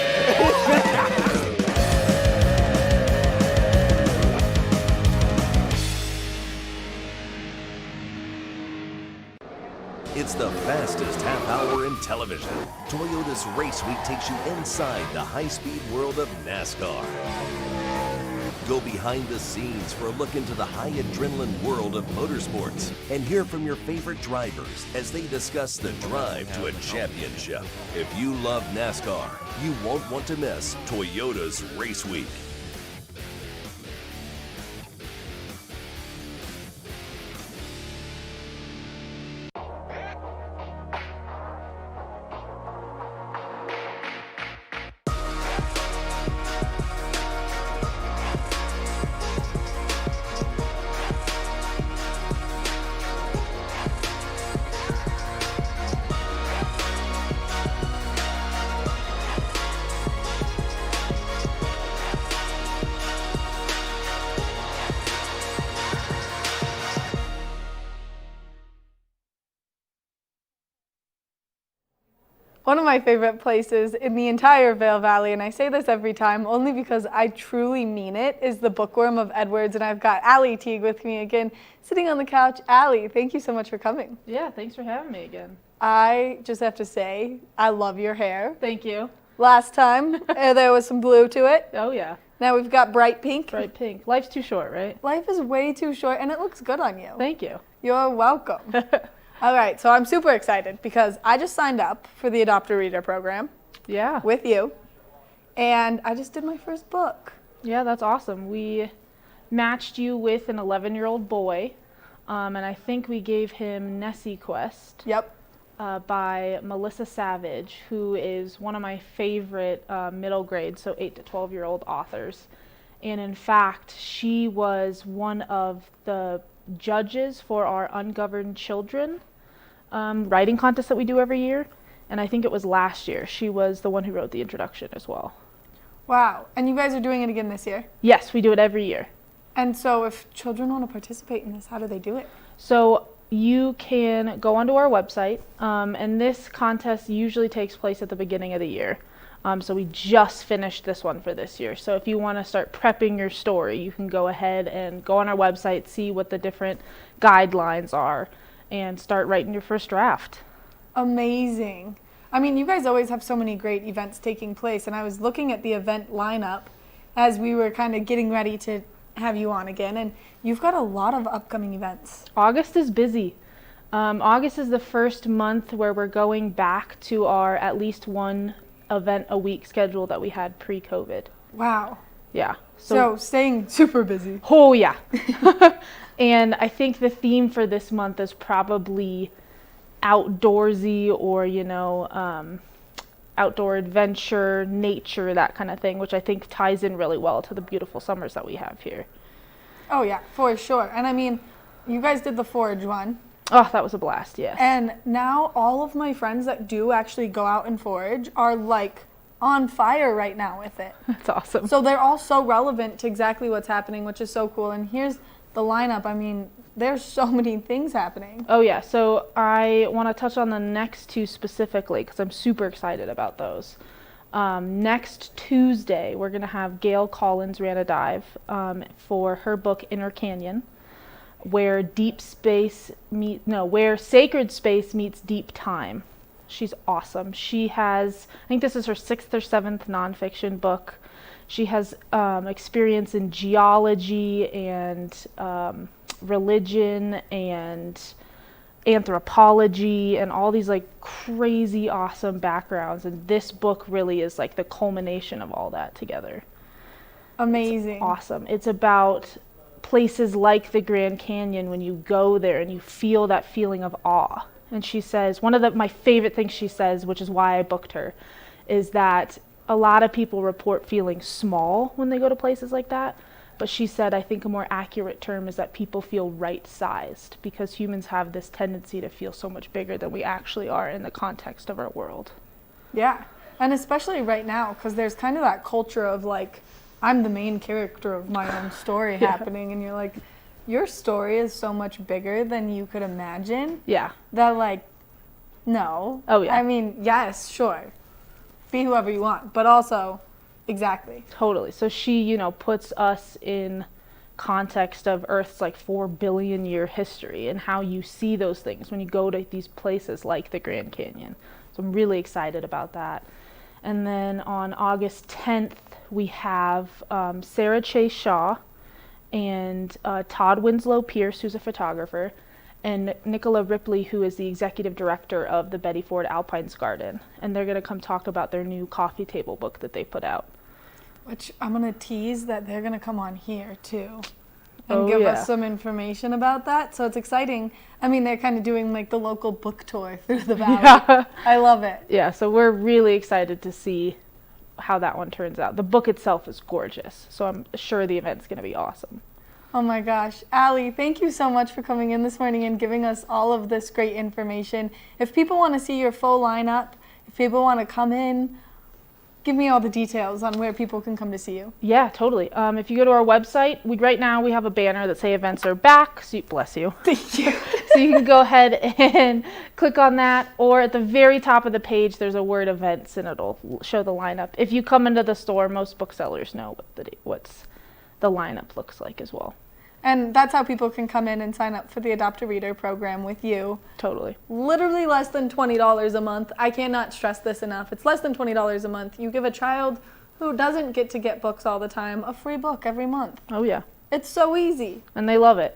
It's the fastest half hour in television. Toyota's Race Week takes you inside the high-speed world of NASCAR. Go behind the scenes for a look into the high adrenaline world of motorsports and hear from your favorite drivers as they discuss the drive to a championship. If you love NASCAR, you won't want to miss Toyota's Race Week. One of my favorite places in the entire Vail Valley, and I say this every time only because I truly mean it, is the Bookworm of Edwards, and I've got Allie Teague with me again, sitting on the couch. Allie, thank you so much for coming. Yeah, thanks for having me again. I just have to say, I love your hair. Thank you. Last time, there was some blue to it. Oh, yeah. Now we've got bright pink. Bright pink. Life's too short, right? Life is way too short, and it looks good on you. Thank you. You're welcome. All right, so I'm super excited because I just signed up for the Adopt a Reader program. Yeah. With you. And I just did my first book. Yeah, that's awesome. We matched you with an 11-year-old boy, and I think we gave him Nessie Quest. Yep. By Melissa Savage, who is one of my favorite middle grade, so 8 to 12-year-old authors. And in fact, she was one of the judges for our Ungoverned Children writing contest that we do every year. And I think it was last year. She was the one who wrote the introduction as well. Wow. And you guys are doing it again this year? Yes, we do it every year. And so if children want to participate in this, how do they do it? So you can go onto our website, and this contest usually takes place at the beginning of the year. So we just finished this one for this year. So if you want to start prepping your story, you can go ahead and go on our website, see what the different guidelines are, and start writing your first draft. Amazing. I mean, you guys always have so many great events taking place, and I was looking at the event lineup as we were kind of getting ready to have you on again, and you've got a lot of upcoming events. August is busy. August is the first month where we're going back to our at least one event a week schedule that we had pre-COVID. Wow. Yeah. So staying super busy. Oh yeah. And I think the theme for this month is probably outdoorsy, or outdoor adventure, nature, that kind of thing, which I think ties in really well to the beautiful summers that we have here. Oh yeah, for sure. And I mean, you guys did the forage one. Oh, that was a blast, yes. And now all of my friends that do actually go out and forage are like on fire right now with it. That's awesome. So they're all so relevant to exactly what's happening, which is so cool. And here's the lineup. I mean, there's so many things happening. Oh yeah, so I want to touch on the next two specifically because I'm super excited about those. Next Tuesday, we're going to have Gail Collins ran a dive for her book Inner Canyon, where sacred space meets deep time. She's awesome. She has, I think this is her 6th or 7th nonfiction book. She has experience in geology and religion and anthropology and all these like crazy awesome backgrounds, and this book really is like the culmination of all that together. Amazing. It's awesome. It's about places like the Grand Canyon when you go there and you feel that feeling of awe. And she says, one of my favorite things she says, which is why I booked her, is that a lot of people report feeling small when they go to places like that. But she said, I think a more accurate term is that people feel right-sized, because humans have this tendency to feel so much bigger than we actually are in the context of our world. Yeah, and especially right now, because there's kind of that culture of like, I'm the main character of my own story happening, and you're like, your story is so much bigger than you could imagine. Yeah. That like, no. Oh yeah. I mean, yes, sure. Be whoever you want, but also, exactly. Totally. So she, puts us in context of Earth's like 4 billion year history and how you see those things when you go to these places like the Grand Canyon. So I'm really excited about that. And then on August 10th, we have Sarah Chase Shaw and Todd Winslow Pierce, who's a photographer, and Nicola Ripley, who is the executive director of the Betty Ford Alpines Garden. And they're going to come talk about their new coffee table book that they put out. Which I'm going to tease that they're going to come on here too and give us some information about that. So it's exciting. I mean, they're kind of doing like the local book tour through the valley. Yeah. I love it. Yeah, so we're really excited to see how that one turns out. The book itself is gorgeous, so I'm sure the event's going to be awesome. Oh my gosh. Allie, thank you so much for coming in this morning and giving us all of this great information. If people want to see your full lineup, if people want to come in, give me all the details on where people can come to see you. Yeah, totally. If you go to our website, right now we have a banner that say events are back. So bless you. Thank you. So you can go ahead and click on that, or at the very top of the page there's a word events and it'll show the lineup. If you come into the store, most booksellers know what the lineup looks like as well. And that's how people can come in and sign up for the Adopt a Reader program with you. Totally. Literally less than $20 a month. I cannot stress this enough. It's less than $20 a month. You give a child who doesn't get to get books all the time a free book every month. Oh yeah. It's so easy. And they love it.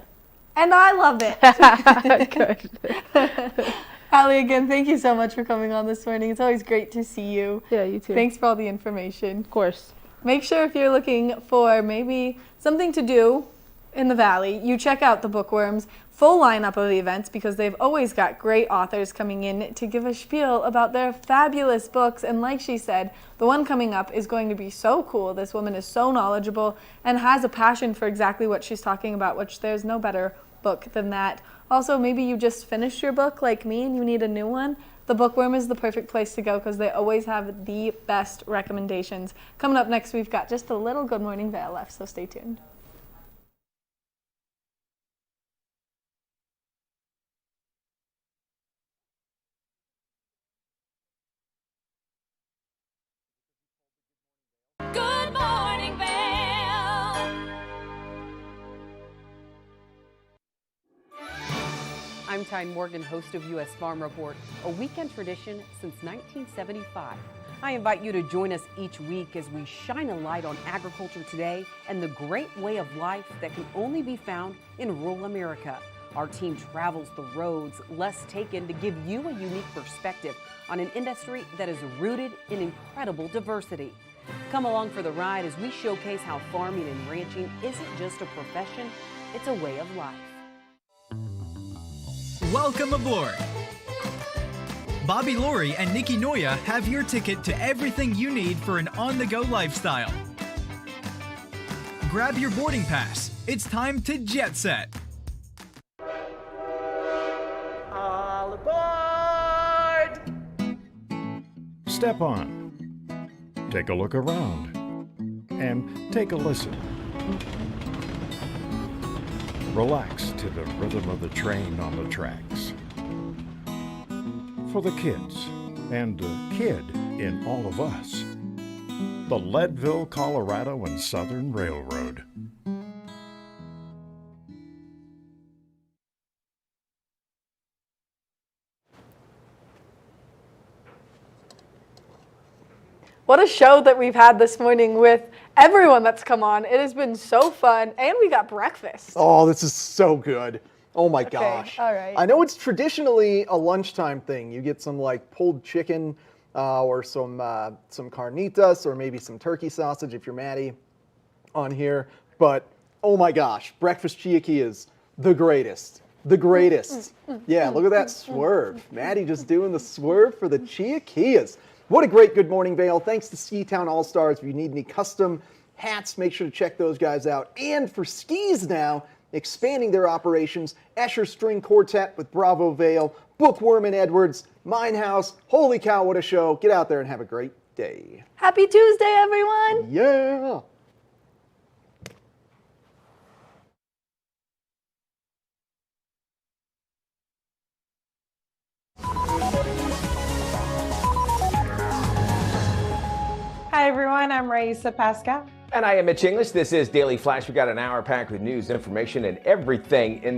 And I love it. Good. Allie, again, thank you so much for coming on this morning. It's always great to see you. Yeah, you too. Thanks for all the information. Of course. Make sure if you're looking for maybe something to do in the Valley, you check out the Bookworm's full lineup of events because they've always got great authors coming in to give a spiel about their fabulous books. And like she said, the one coming up is going to be so cool. This woman is so knowledgeable and has a passion for exactly what she's talking about, which there's no better book than that. Also, maybe you just finished your book like me and you need a new one. The Bookworm is the perfect place to go because they always have the best recommendations. Coming up next, we've got just a little Good Morning Vail left, so stay tuned. Good morning, Vail. I'm Tyne Morgan, host of U.S. Farm Report, a weekend tradition since 1975. I invite you to join us each week as we shine a light on agriculture today and the great way of life that can only be found in rural America. Our team travels the roads less taken to give you a unique perspective on an industry that is rooted in incredible diversity. Come along for the ride as we showcase how farming and ranching isn't just a profession, it's a way of life. Welcome aboard! Bobby Laurie and Nikki Noya have your ticket to everything you need for an on-the-go lifestyle. Grab your boarding pass. It's time to jet set. All aboard! Step on. Take a look around. And take a listen. Relax to the rhythm of the train on the tracks. For the kids, and the kid in all of us, the Leadville, Colorado and Southern Railroad. What a show that we've had this morning with everyone that's come on. It has been so fun, and we got breakfast. Oh, this is so good. Oh my gosh. All right. I know it's traditionally a lunchtime thing. You get some like pulled chicken or some carnitas or maybe some turkey sausage if you're Maddie on here. But oh my gosh, breakfast chiaquillas, the greatest. The greatest. Yeah, look at that swerve. Maddie just doing the swerve for the chiaquillas. What a great Good Morning Vail. Thanks to Ski Town All-Stars. If you need any custom hats, make sure to check those guys out. And for skis now, expanding their operations, Escher String Quartet with Bravo Vail, Bookworm and Edwards, Mine House. Holy cow, what a show. Get out there and have a great day. Happy Tuesday, everyone. Yeah. Hi everyone, I'm Raisa Pascal. And I am Mitch English. This is Daily Flash. We got an hour packed with news, information, and everything in